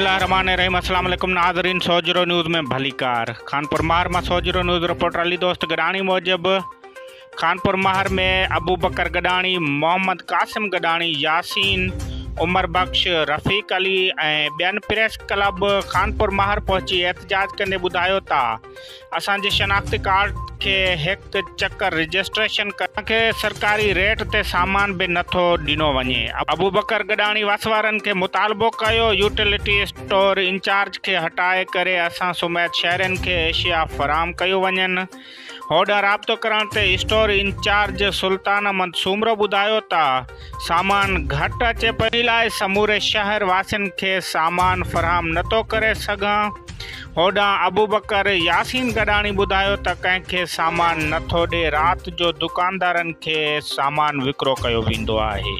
बिस्मिल्लाहिर्रहमानिर्रहीम। अस्सलाम वालेकुम नाज़रीन। सोजरो न्यूज़ में भली कार। खानपुर महर में सोजरो न्यूज़ रिपोर्टर अली दोस्त गडाणी मूजिब खानपुर महर में अबू बकर गडाणी, मोहम्मद कासिम गडाणी, यासीन, उमर बख्श, रफ़ीक अली ऐं ॿियनि प्रेस क्लब खानपुर महर पहुची एहतजाज कंदे ॿुधायो था असांजे शनाख्ती कार्ड के एक चक्कर रजिस्ट्रेशन करण के सरकारी रेट ते सामान भी नथो ॾिनो वञे। अबू बकर गडाणी वसवारन के मुतालबो कयो यूटिलिटी स्टोर इंचार्ज के हटाए करे असां सुमेत शहरन के एशिया फराम कयो वञनि। होॾां राब्तो करण ते स्टोर इंचार्ज सुल्तान अहमद सूमरो ॿुधायो था सामान घटि अचे पई लाइ समूरे शहर वासियुनि खे सामान फराहम नथो करे सघां। होॾां अबू बकर यासीन गडाणी ॿुधायो त कंहिंखे सामान नथो ॾे, राति जो दुकानदारनि खे सामान विकिरो कयो वेंदो आहे।